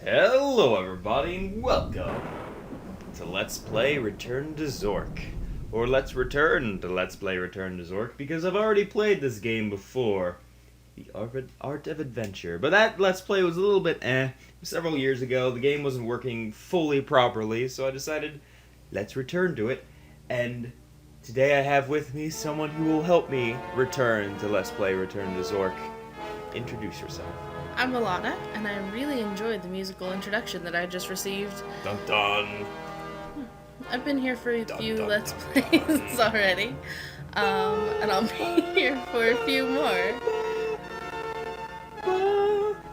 Hello everybody and welcome to Let's Play Return to Zork. Or let's return to Let's Play Return to Zork because I've already played this game before. The Art of Adventure. But that Let's Play was a little bit several years ago. The game wasn't working fully properly, so I decided let's return to it. And today I have with me someone who will help me return to Let's Play Return to Zork. Introduce yourself. I'm Alanna, and I really enjoyed the musical introduction that I just received. Dun dun! I've been here for a few dun, Let's dun, Plays already, and I'll be here for a few more.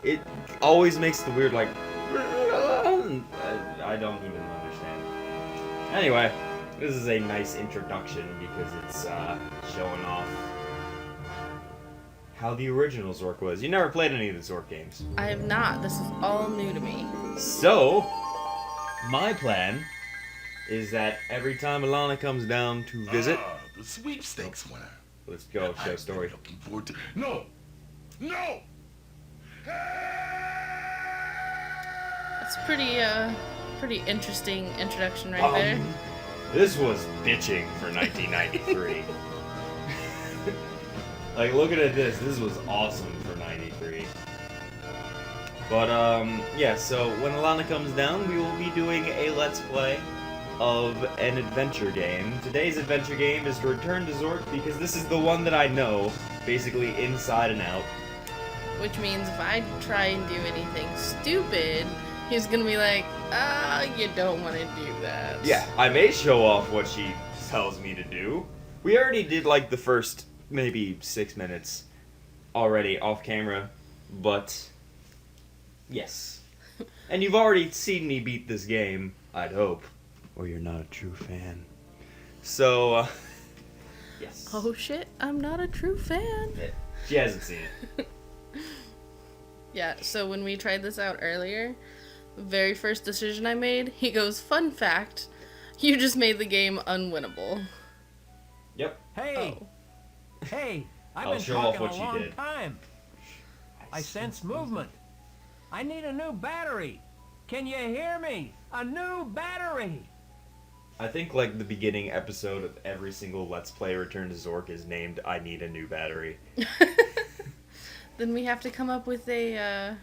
It always makes the weird, like, I don't even understand. Anyway, this is a nice introduction because it's showing off how the original Zork was. You never played any of the Zork games. I have not. This is all new to me. So, my plan is that every time Alanna comes down to visit... the sweepstakes winner. Let's go, show I've story. been looking forward to... No! That's pretty interesting introduction right there. This was bitching for 1993. Like, looking at this was awesome for 93. But, yeah, so when Alanna comes down, we will be doing a Let's Play of an adventure game. Today's adventure game is to Return to Zork because this is the one that I know, basically inside and out. Which means if I try and do anything stupid, he's gonna be like, you don't want to do that. Yeah, I may show off what she tells me to do. We already did, like, the first maybe 6 minutes already off camera, but yes. And you've already seen me beat this game, I'd hope, or you're not a true fan. So, yes. Oh shit, I'm not a true fan. Yeah, she hasn't seen it. Yeah, so when we tried this out earlier, the very first decision I made, he goes, fun fact, you just made the game unwinnable. Yep. Hey! Oh. Hey! I've I'll been show off talking what a you long did. time. I sense movement. I need a new battery. Can you hear me? A new battery! I think, like, the beginning episode of every single Let's Play Return to Zork is named I Need a New Battery. Then we have to come up with a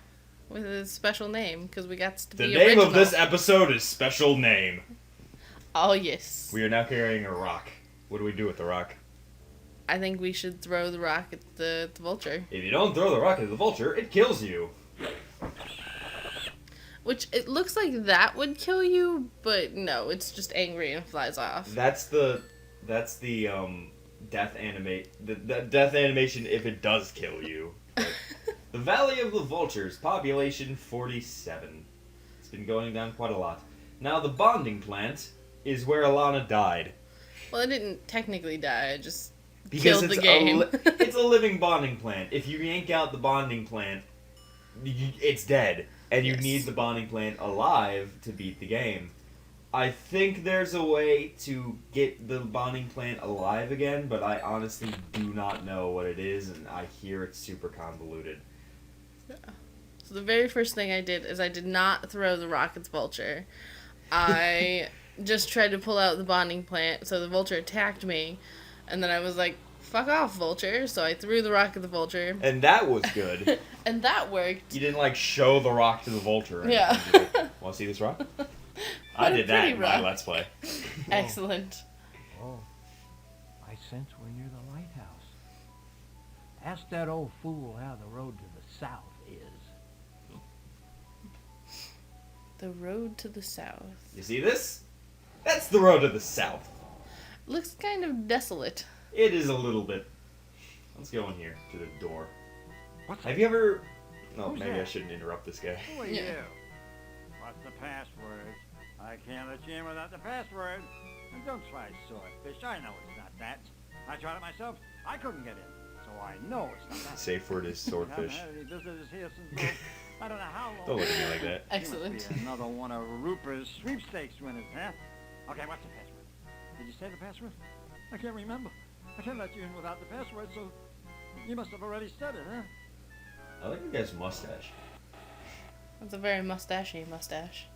special name, because we got to The be name original. of this episode is Special Name. Oh, yes. We are now carrying a rock. What do we do with the rock? I think we should throw the rock at the vulture. If you don't throw the rock at the vulture, it kills you. Which, it looks like that would kill you, but no, it's just angry and flies off. That's the death the death animation if it does kill you. But the Valley of the Vultures, population 47. It's been going down quite a lot. Now the bonding plant is where Alanna died. Well, I didn't technically die, I just Because killed the game. It's a living bonding plant. If you yank out the bonding plant, it's dead. And you Yes. need the bonding plant alive to beat the game. I think there's a way to get the bonding plant alive again, but I honestly do not know what it is, and I hear it's super convoluted. So the very first thing I did is I did not throw the rock at the vulture. I just tried to pull out the bonding plant, so the vulture attacked me, and then I was like, fuck off, vulture, so I threw the rock at the vulture. And that was good. And that worked. You didn't, like, show the rock to the vulture. Or Yeah. anything. Want to see this rock? I a did that pretty in my rock. Let's Play. Excellent. Oh, I sense we're near the lighthouse. Ask that old fool how the road to the south is. The road to the south. You see this? That's the road to the south. Looks kind of desolate. It is a little bit. Let's go in here to the door. What's Have you ever... No, Who's maybe I that? shouldn't interrupt this guy. Who are Yeah. you? What's the password? I can't let you in without the password. And don't try swordfish. I know it's not that. I tried it myself. I couldn't get in. So I know it's not that. Safe word is swordfish. I haven't had any visitors here since I don't know how long. Don't look at me like that. You Excellent. must be another one of Rupert's sweepstakes winners, huh? Okay, what's the password? Did you say the password? I can't remember. I can't let you in without the password, so you must have already said it, huh? I like the guy's mustache. That's a very mustachy mustache.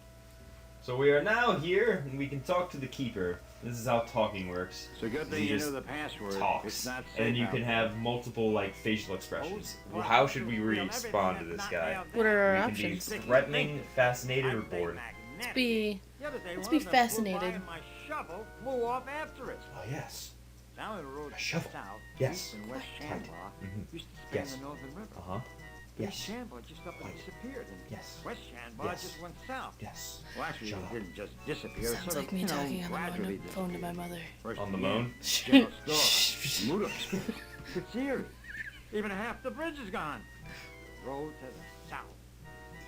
So we are now here, and we can talk to the keeper. This is how talking works. It's a good thing He you just knew the password. Talks, It's not safe and then you out can there. have multiple like facial expressions. Well, how should we respond to this guy? What are our We can options? be threatening, fascinated, or bored. Let's be The other day, Let's one be of them flew by fascinated. and my shovel flew off after it. Oh yes. Down the road A shovel. south, Yes. east and west Right. Shambhala Mhm. used to span Yes. the Northern River. Uh-huh. East Yes. Shambhala just up and Right. disappeared, and Yes. West Shambhala Yes. just went south. Yes. Well, actually, Shut it up. didn't just disappear. it sounds sort like of, me you know, talking on gradually the phone to my disappeared. mother. First On the began moon? General Store, Mudos, Katsiri. Even half the bridge is gone. Road to the south.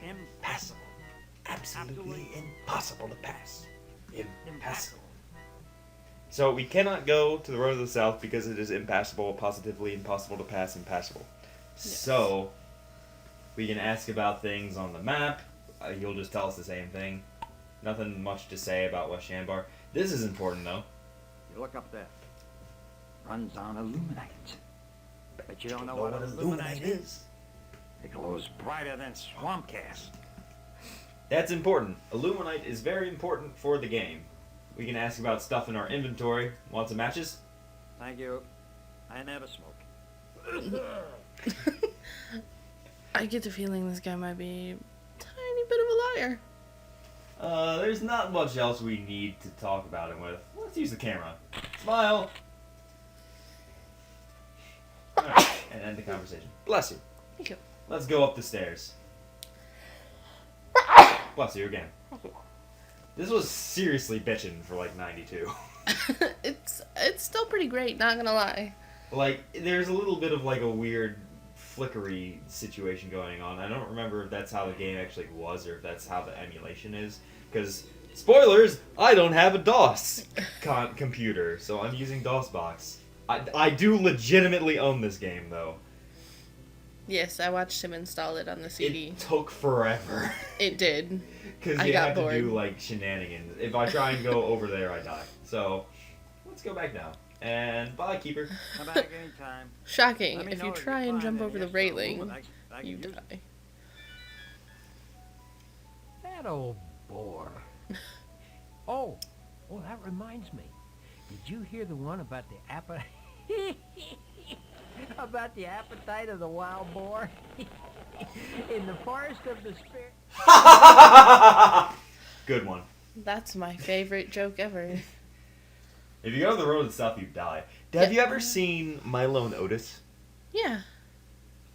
Impassable. Absolutely impossible to pass. Impassable. So we cannot go to the road to the south because it is impassable, positively impossible to pass, impassable. So we can ask about things on the map. He'll just tell us the same thing. Nothing much to say about West Shambar. This is important though. You look up there. Runs on illuminite. But you don't know what illuminite is. It glows brighter than swamp gas. That's important. Illuminite is very important for the game. We can ask about stuff in our inventory. Want some matches? Thank you. I never smoke. I get the feeling this guy might be a tiny bit of a liar. There's not much else we need to talk about him with. Let's use the camera. Smile! Alright, and end the conversation. Bless you. Thank you. Let's go up the stairs. Bless you again. This was seriously bitchin' for like 92. it's still pretty great, not gonna lie. Like, there's a little bit of like a weird flickery situation going on. I don't remember if that's how the game actually was or if that's how the emulation is. Because, spoilers, I don't have a DOS computer, so I'm using DOSBox. I do legitimately own this game, though. Yes, I watched him install it on the CD. It took forever. It did. Because I you got have to bored. do, like, shenanigans. If I try and go over there, I die. So, let's go back now. And bye, Keeper. Come back anytime. Shocking. Let me If know you if try you and find jump any over the extra railing, illuminite I can you use. die. That old bore. Oh, that reminds me. Did you hear the one about the about the appetite of the wild boar in the forest of the spirit? Good one. That's my favorite joke ever. If you go to the road to the south, you die. Have you ever seen Milo and Otis? Yeah.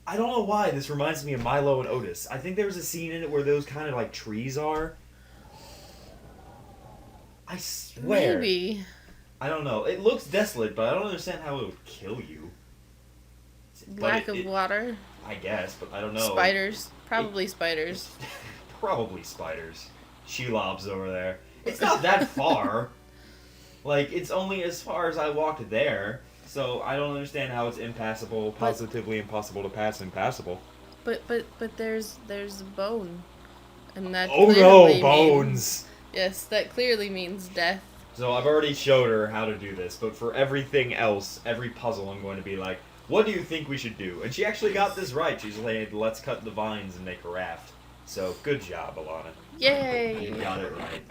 I don't know why this reminds me of Milo and Otis. I think there was a scene in it where those kind of like trees are. I swear. Maybe. I don't know. It looks desolate, but I don't understand how it would kill you. But Lack of water. I guess, but I don't know. Spiders. Probably spiders. Probably spiders. Shelobs over there. It's not that far. Like, it's only as far as I walked there. So I don't understand how it's impassable, positively impossible to pass, impassable. But there's a bone. And that Oh no, clearly bones! Yes, that clearly means death. So I've already showed her how to do this, but for everything else, every puzzle, I'm going to be like, what do you think we should do? And she actually got this right. She's like, let's cut the vines and make a raft. So good job, Alanna. Yay! You got it right.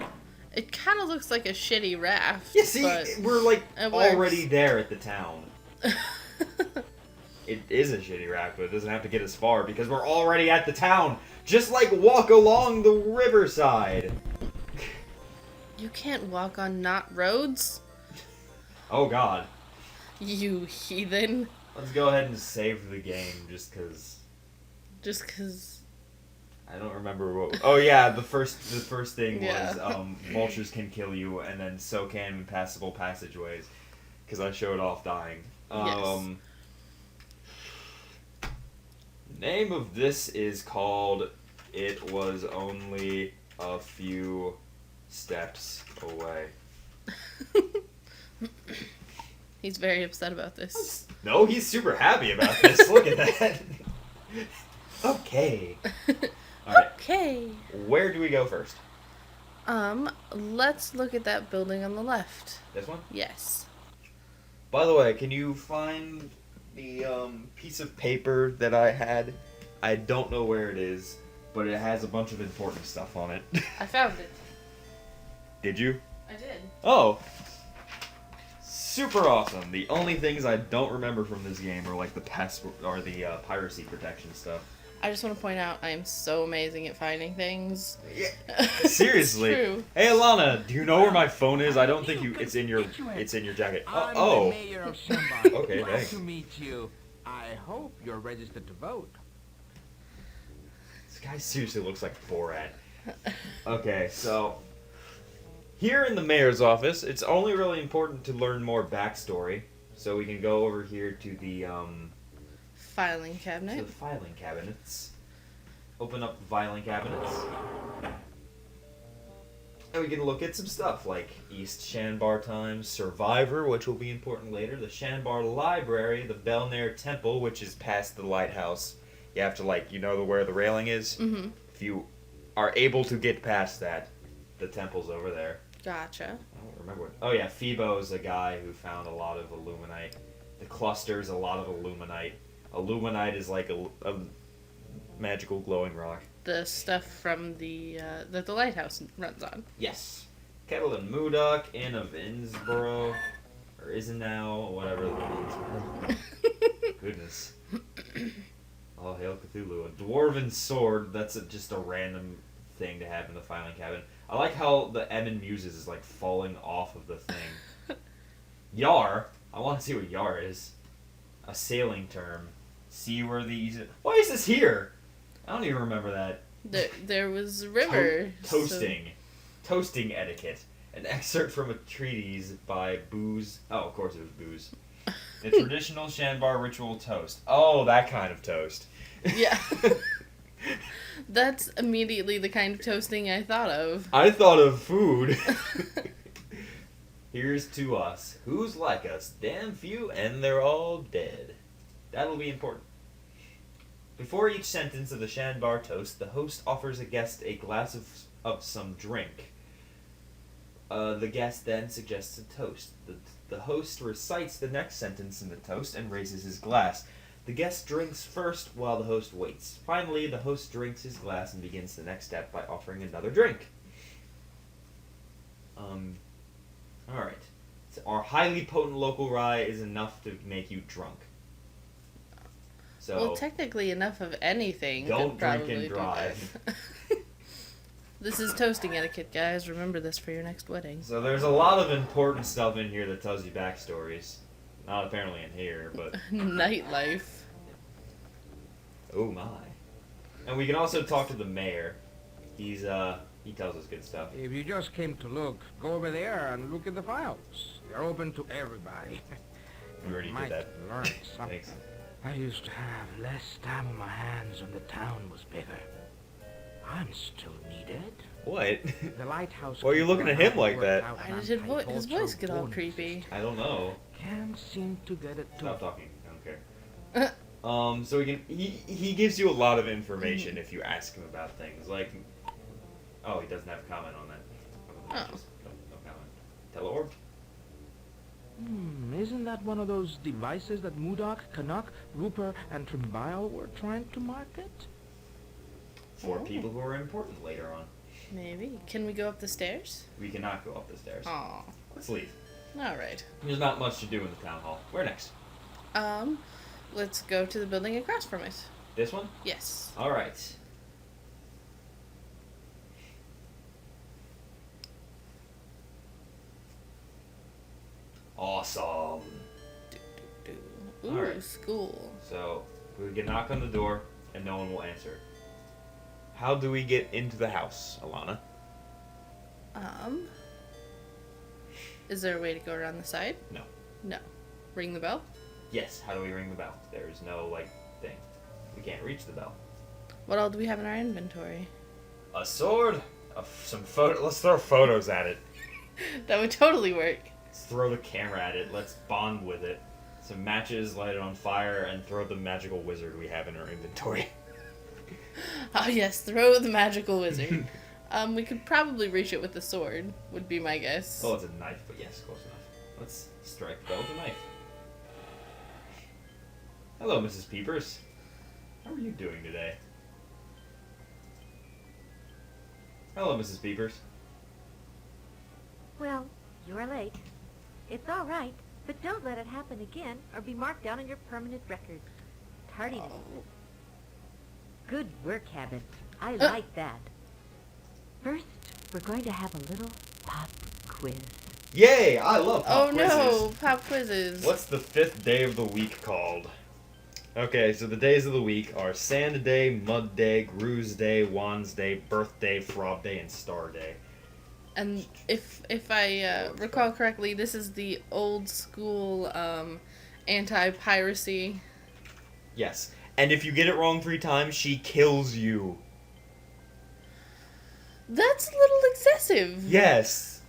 It kind of looks like a shitty raft. Yeah, see, but we're like it works. already there at the town. It is a shitty raft, but it doesn't have to get as far because we're already at the town. Just like walk along the riverside. You can't walk on not roads, Oh god. you heathen. Let's go ahead and save the game just because Just 'cause. I don't remember what. Oh yeah, the first thing Yeah. was vultures can kill you, and then so can impassable passageways, because I showed off dying. The name of this is called "It Was Only a Few Steps Away." He's very upset about this. No, he's super happy about this. Look at that. Okay. All right. Okay. Where do we go first? Let's look at that building on the left. This one? Yes. By the way, can you find the piece of paper that I had? I don't know where it is. but it has a bunch of important stuff on it. I found it. Did you? I did. Oh. Super awesome. The only things I don't remember from this game are like the piracy protection stuff. I just want to point out I am so amazing at finding things. Yeah. Seriously. It's true. Hey Alanna, do you know where my phone is? I don't think it's in your jacket. Oh. I'm the mayor of Shambar. Okay, Glad thanks. to meet you. I hope you're registered to vote. This guy seriously looks like Borat. Okay, so here in the mayor's office, it's only really important to learn more backstory. So we can go over here to the Filing cabinet. filing cabinets. Open up the filing cabinets. And we can look at some stuff like East Shanbar Times, Survivor, which will be important later, the Shanbar Library, the Belnair Temple, which is past the lighthouse. You have to, like, you know where the railing is? Mm-hmm. If you are able to get past that, the temple's over there. Gotcha. I don't remember what. Oh, yeah, Phoebo's a guy who found a lot of Illuminite. The cluster's a lot of Illuminite. Illuminite is like a magical glowing rock. The stuff from the that the lighthouse runs on. Yes. Kettle and Modoc, Inn of Innsborough, or Isenau, whatever. Goodness. All hail Cthulhu. A dwarven sword, that's just a random thing to have in the filing cabinet. I like how the Emin Muses is like falling off of the thing. Yar. I want to see what Yar is. A sailing term. Seaworthy. Why is this here? I don't even remember that. There was a river. Toasting. Toasting etiquette. An excerpt from a treatise by Booze. Oh, of course it was Booze. The traditional Shanbar ritual toast. Oh, that kind of toast. Yeah. That's immediately the kind of toasting I thought of. I thought of food. Here's to us. Who's like us? Damn few, and they're all dead. That'll be important. Before each sentence of the Shanbar toast, the host offers a guest a glass of some drink. The guest then suggests a toast. The host recites the next sentence in the toast and raises his glass. The guest drinks first while the host waits. Finally, the host drinks his glass and begins the next step by offering another drink. Alright. So our highly potent local rye is enough to make you drunk. So, Well, technically enough of anything don't could drink probably and do drive. that. This is toasting etiquette, guys. Remember this for your next wedding. So there's a lot of important stuff in here that tells you backstories. Not apparently in here, but... Nightlife. Oh my. And we can also talk to the mayor. He tells us good stuff. If you just came to look, go over there and look at the files. They're open to everybody. We already did Might that. learn something. Thanks. I used to have less time on my hands when the town was bigger. I'm still needed. What? The lighthouse. Why are you looking at him like that? Why did his voice get all creepy? I don't know. Can't seem to get it to. Stop talking. I don't care. So he gives you a lot of information if you ask him about things. Like, oh, he doesn't have a comment on that. Oh. Just no comment. Teleorb? Isn't that one of those devices that Modoc, Canuck, Rupert, and Trimbile were trying to market? For people who are important later on. Maybe. Can we go up the stairs? We cannot go up the stairs. Aw. Let's leave. Alright. There's not much to do in the town hall. Where next? Let's go to the building across from it. This one? Yes. Alright. Awesome. Ooh, Alright. school. So, we can knock on the door, and no one will answer. How do we get into the house, Alanna? Is there a way to go around the side? No. No. Ring the bell? Yes, how do we ring the bell? There's no, thing. We can't reach the bell. What all do we have in our inventory? A sword? Let's throw photos at it. That would totally work. Let's throw the camera at it. Let's bond with it. Some matches, light it on fire, and throw the magical wizard we have in our inventory. Oh yes, throw the magical wizard. We could probably reach it with the sword, would be my guess. Oh, it's a knife, but yes, close enough. Let's strike the bell with a knife. Hello, Mrs. Peepers. How are you doing today? Hello, Mrs. Peepers. Well, you're late. It's all right, but don't let it happen again or be marked down on your permanent record. Tardiness. Good work, Habit. I like that. First, we're going to have a little pop quiz. Yay! I love pop Oh quizzes. no, pop quizzes. What's the 5th day of the week called? Okay, so the days of the week are Sand Day, Mud Day, Gru's Day, Wands Day, Birthday, Frob Day, and Star Day. And if I recall correctly, this is the old school anti-piracy. Yes. And if you get it wrong 3 times, she kills you. That's a little excessive. Yes.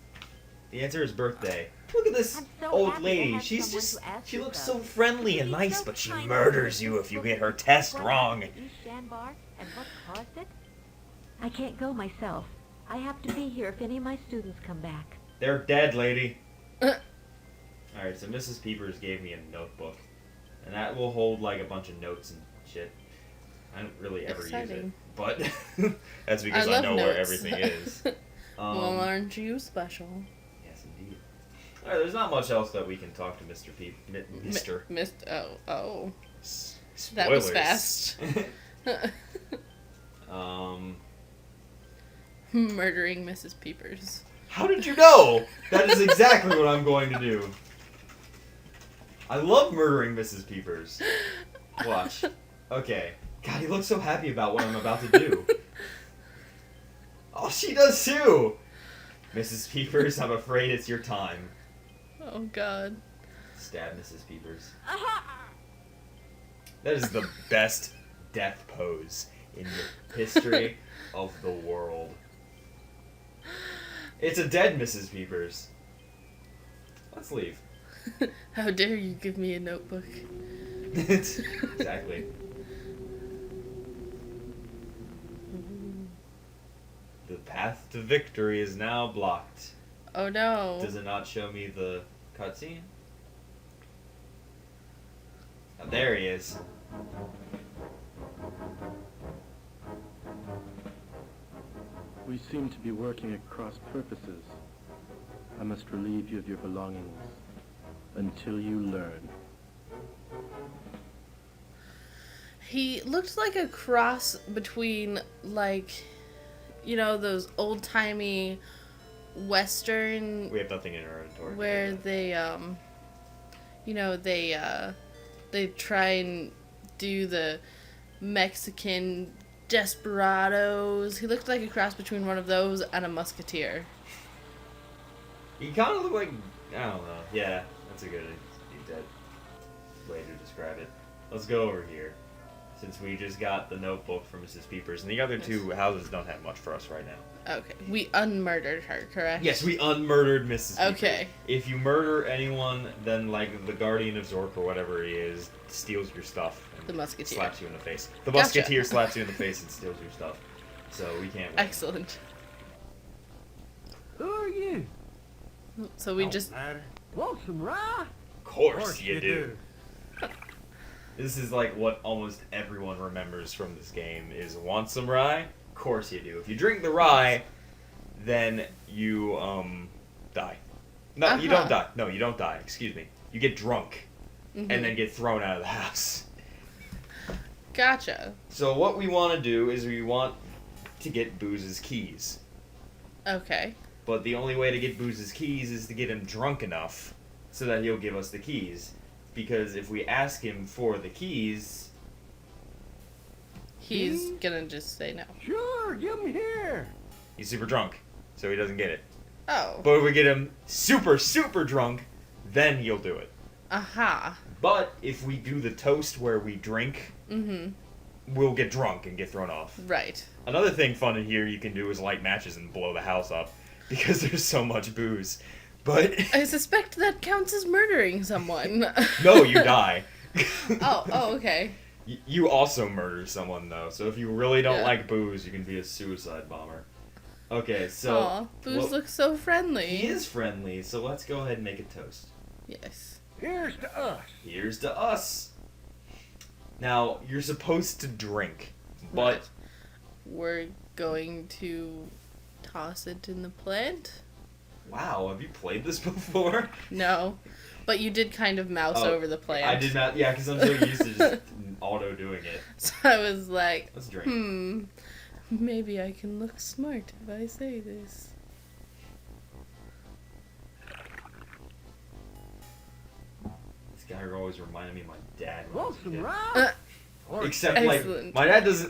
The answer is birthday. Look at this I'm so old happy to lady. have She's someone just, to ask she this looks of. so friendly and She's nice, so but she kind. murders you if you get her test What wrong. happened to East Sandbar and what caused it? I can't go myself. I have to be here if any of my students come back. They're dead, lady. Alright, so Mrs. Peepers gave me a notebook. And that will hold like a bunch of notes and shit. I don't really ever use it. Exciting. But that's because I love know where notes. everything is. Well, aren't you special? Yes, indeed. Alright, there's not much else that we can talk to Mr. Mr. Oh. Spoilers. That was fast. Murdering Mrs. Peepers. How did you know? That is exactly what I'm going to do. I love murdering Mrs. Peepers. Watch. Okay. God, he looks so happy about what I'm about to do. Oh, she does too! Mrs. Peepers, I'm afraid it's your time. Oh God. Stab Mrs. Peepers. That is the best death pose in the history of the world. It's a dead Mrs. Peepers. Let's leave. How dare you give me a notebook? Exactly. The path to victory is now blocked. Oh no. Does it not show me the cutscene? Oh, there he is. We seem to be working at cross purposes. I must relieve you of your belongings until you learn. He looked like a cross between, like, you know, those old-timey Western We have nothing in our inventory. where they, you know, they try and do the Mexican desperados. He looked like a cross between one of those and a musketeer. He kind of looked like, I don't know. Yeah, that's a good way to describe it. Let's go over here. Since we just got the notebook from Mrs. Peepers, and the other two houses don't have much for us right now. Okay, we unmurdered her, correct? Yes, we unmurdered Mrs. Peepers. Okay. If you murder anyone, then like the Guardian of Zork or whatever he is steals your stuff. And The Musketeer. slaps you in the face. The Gotcha. Musketeer slaps you in the face and steals your stuff. So we can't win. Excellent. Who are you? So we just... Want some rye? Of course you do. This is like what almost everyone remembers from this game is want some rye? Of course you do. If you drink the rye, then you die. No, you don't die. No, you don't die. Excuse me. You get drunk and then get thrown out of the house. Gotcha. So what we want to do is we want to get Booze's keys. Okay. But the only way to get Booze's keys is to get him drunk enough so that he'll give us the keys. Because if we ask him for the keys, He's gonna just say no. Sure, give 'em here. he's super drunk, so he doesn't get it. Oh. But if we get him super, super drunk, then he'll do it. Aha. But if we do the toast where we drink, we'll get drunk and get thrown off. Right. Another thing fun in here you can do is light matches and blow the house up, because there's so much booze. But I suspect that counts as murdering someone. no, you die. Oh, okay. You also murder someone, though, so if you really don't Yeah. like booze, you can be a suicide bomber. Okay, so... Aw, Booze looks so friendly. He is friendly, so let's go ahead and make a toast. Yes. Here's to us. Here's to us. Now, you're supposed to drink, but... We're going to toss it in the plant. Wow, have you played this before? No. But you did kind of mouse Oh, over the plant. I did not, yeah, because I'm so used to just auto doing it. So I was like, Let's drink. maybe I can look smart if I say this. This guy always reminded me of my dad when I was a Want some kid. rye? Except, Excellent. like,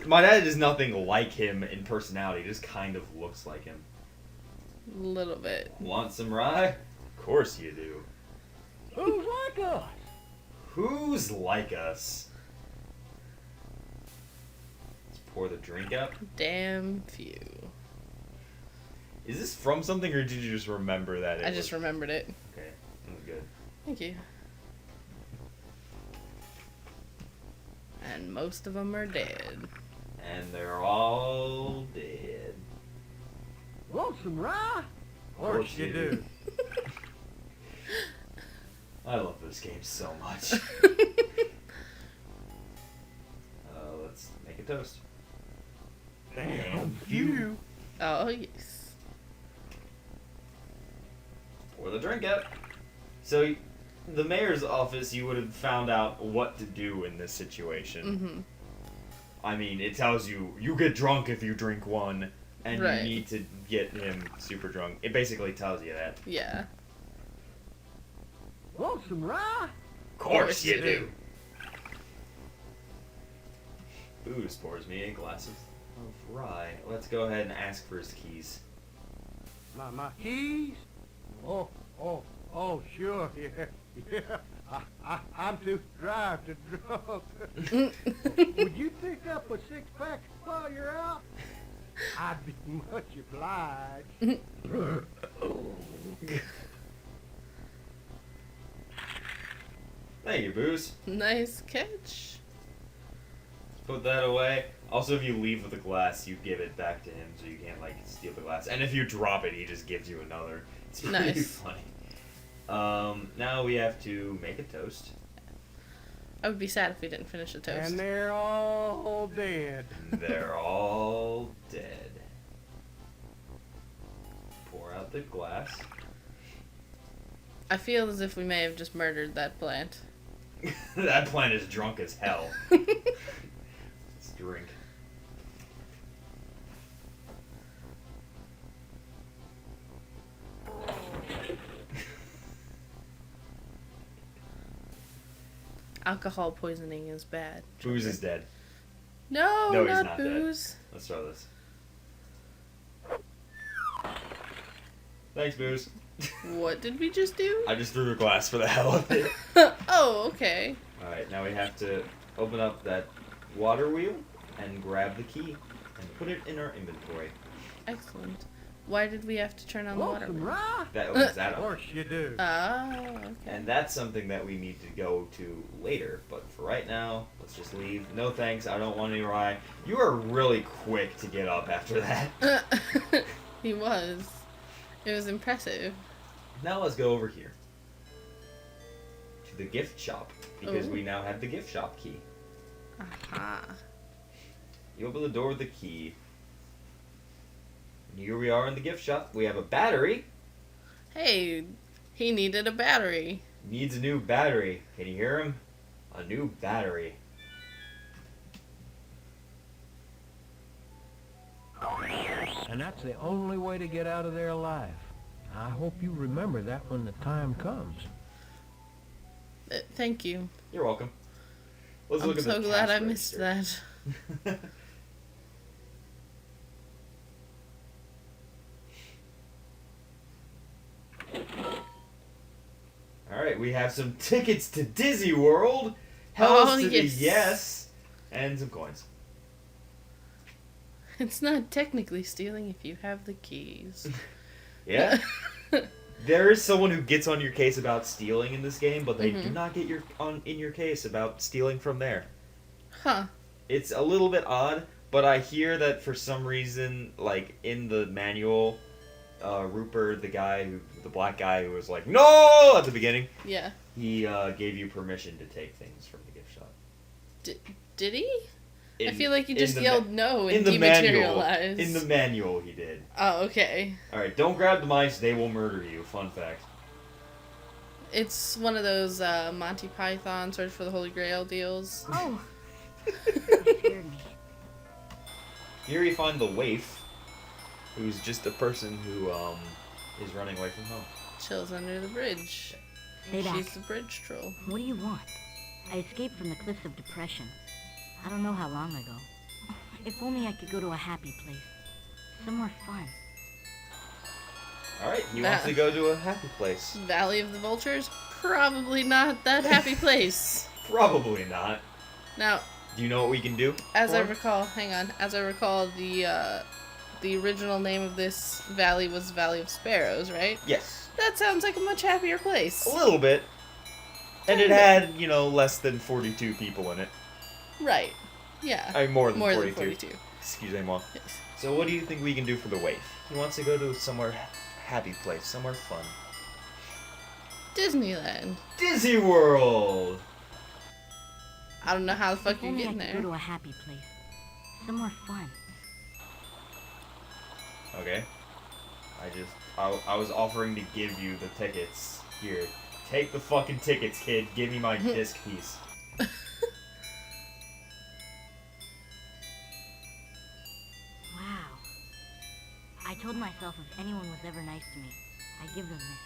my dad is nothing like him in personality, just kind of looks like him. A little bit. Want some rye? Of course you do. Who's like us? Who's like us? Let's pour the drink out. Damn few. Is this from something, or did you just remember that? I just remembered it. Okay, that was good. Thank you. And most of them are dead. And they're all dead. Want some rye? Of course you do. I love this game so much. Let's make a toast. Damn few. Oh, yes. Pour the drink out. So, the mayor's office, you would have found out what to do in this situation. Mm-hmm. I mean, it tells you, you get drunk if you drink one, and Right. you need to get him super drunk. It basically tells you that. Yeah. Want some rye? Of course you do. Booze pours me a glass of rye. Let's go ahead and ask for his keys. My keys? Oh, sure, yeah. I'm too dry to drunk. Would you pick up a six-pack while you're out? I'd be much obliged. Thank you, Booze. Nice catch. Put that away. Also, if you leave with a glass, you give it back to him, so you can't, like, steal the glass. And if you drop it, he just gives you another. It's pretty Nice. funny. Now we have to make a toast. I would be sad if we didn't finish the toast. And they're all dead. They're all dead. Pour out the glass. I feel as if we may have just murdered that plant. That plant is drunk as hell. Let's drink. Alcohol poisoning is bad. Booze is dead. No, No, he's not not dead. booze. Let's try this. Thanks, Booze. What did we just do? I just threw the glass for the hell of it. Oh, okay. Alright, now we have to open up that water wheel and grab the key and put it in our inventory. Excellent. Why did we have to turn on the Want water? some rye? That opens that Of up. course you do. Oh, okay. And that's something that we need to go to later. But for right now, let's just leave. No thanks, I don't want any rye. You are really quick to get up after that. He was. It was impressive. Now let's go over here. To the gift shop. Because Ooh. we now have the gift shop key. Aha. You open the door with the key. And here we are in the gift shop. We have a battery. Hey, he needed a battery. Needs a new battery. Can you hear him? A new battery. And that's the only way to get out of there alive. I hope you remember that when the time comes. Thank you. You're welcome. Let's I'm look at so the glad cash I missed register. that. Alright, we have some tickets to Disney World. Hells Oh, to yes. the yes. And some coins. It's not technically stealing if you have the keys. Yeah. There is someone who gets on your case about stealing in this game, but they do not get in your case about stealing from there. Huh. It's a little bit odd, but I hear that for some reason, like in the manual, Rupert, the black guy who was like, "No!" at the beginning, Yeah. he gave you permission to take things from the gift shop. Did he? I feel like he just in the yelled no and in the manual. dematerialized. In the manual, he did. Oh, okay. All right, don't grab the mice; they will murder you. Fun fact. It's one of those Monty Python Search for the Holy Grail deals. Oh, that scared me. Here you find the waif, who's just a person who is running away from home. Chills under the bridge. Stay back. She's the bridge troll. What do you want? I escaped from the cliffs of depression. I don't know how long ago. If only I could go to a happy place. Somewhere fun. All right, he wants to go to a happy place. Valley of the Vultures? Probably not that happy place. Probably not. Now, Do you know what we can do? as I for him? recall, the original name of this valley was Valley of Sparrows, right? Yes, That sounds like a much happier place. a little bit. And it had, less than 42 people in it. Right. Yeah. I mean, more than More 42. than 42. Excusez-moi. Yes. So what do you think we can do for the waif? He wants to go to somewhere happy place, somewhere fun. Disneyland. Disney World! I don't know how the fuck If you're only I getting could there. go to a happy place. Somewhere fun. Okay. I was offering to give you the tickets. Here, take the fucking tickets, kid. Give me my disc piece. Wow. I told myself if anyone was ever nice to me, I'd give them this.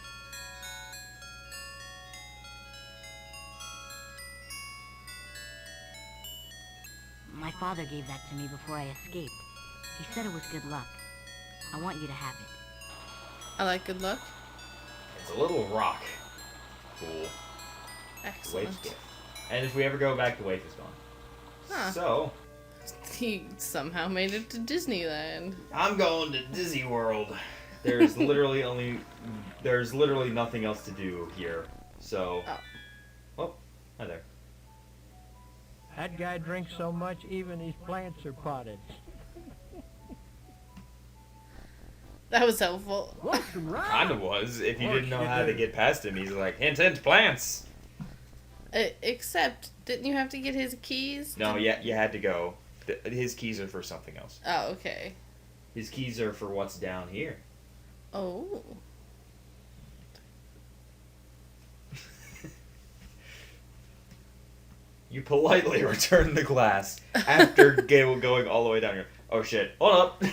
My father gave that to me before I escaped. He said it was good luck. I want you to have it. I like good luck. It's a little rock. Cool. Excellent. Waif's gift. And if we ever go back, the waif is gone. Huh. So, He somehow made it to Disneyland. I'm going to Disney World. There's literally nothing else to do here. So, oh, hi there. That guy drinks so much, even his plants are potted. That was helpful. Kinda was. If you Of didn't know course you how to did. get past him, he's like, hint, hint, plants. Except, didn't you have to get his keys? No, yeah, you had to go. His keys are for something else. Oh, okay. His keys are for what's down here. Oh. You politely return the glass after going all the way down here. Oh shit, hold up.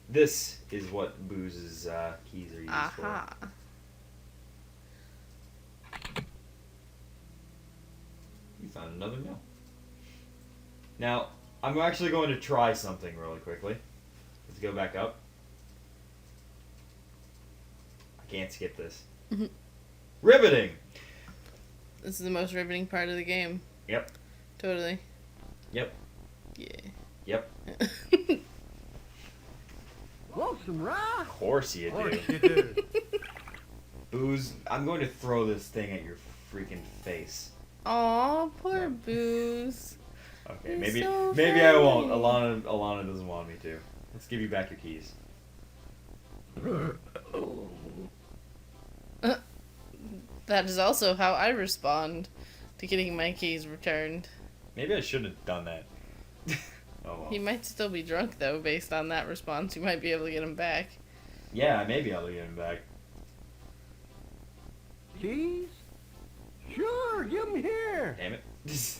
This is what Booze's keys are used Aha. for. You found another mill. Now, I'm actually going to try something really quickly. Let's go back up. I can't skip this. Riveting! This is the most riveting part of the game. Yep. Totally. Yep. Yeah. Yep. Want some rye? Of course you do. you do. Booze, I'm going to throw this thing at your freaking face. Aw, poor No. Booze. Okay, You're maybe so maybe I won't. funny. Alana doesn't want me to. Let's give you back your keys. That is also how I respond to getting my keys returned. Maybe I shouldn't have done that. Oh well. He might still be drunk, though, based on that response. You might be able to get him back. Yeah, maybe I'll get him back. Keys? Sure, give 'em here. Damn it.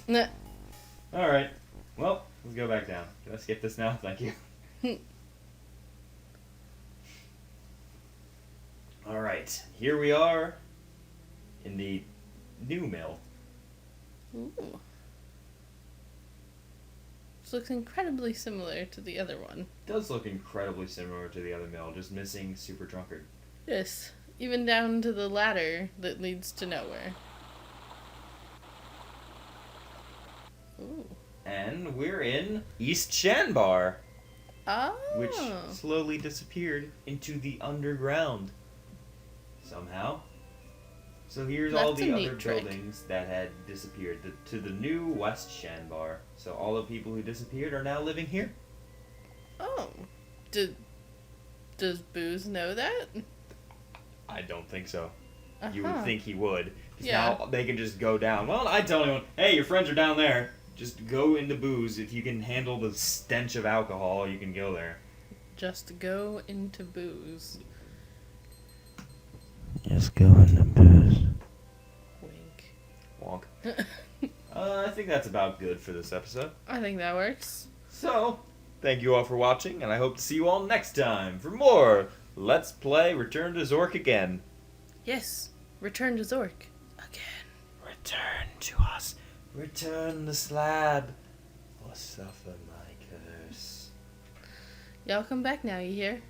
Nah. Alright. Well, let's go back down. Can I skip this now? Thank you. Alright. Here we are in the new mill. Ooh. This looks incredibly similar to the other one. Does look incredibly similar to the other mill, just missing Super Drunkard. Yes. Even down to the ladder that leads to nowhere. Ooh. And we're in East Shanbar, Oh. which slowly disappeared into the underground somehow. So here's all That's a the neat other trick. buildings that had disappeared to the new West Shanbar. So all the people who disappeared are now living here. Oh. Does Booze know that? I don't think so. You Uh-huh. would think he would. Yeah. Now they can just go down. Well, I tell anyone, hey, your friends are down there. Just go into booze. If you can handle the stench of alcohol, you can go there. Just go into booze. Just go into booze. Wink. Wonk. I think that's about good for this episode. I think that works. So, thank you all for watching, and I hope to see you all next time for more Let's Play Return to Zork again. Yes. Return to Zork. Again. Return to us. Return the slab, or suffer my curse. Y'all come back now, you hear?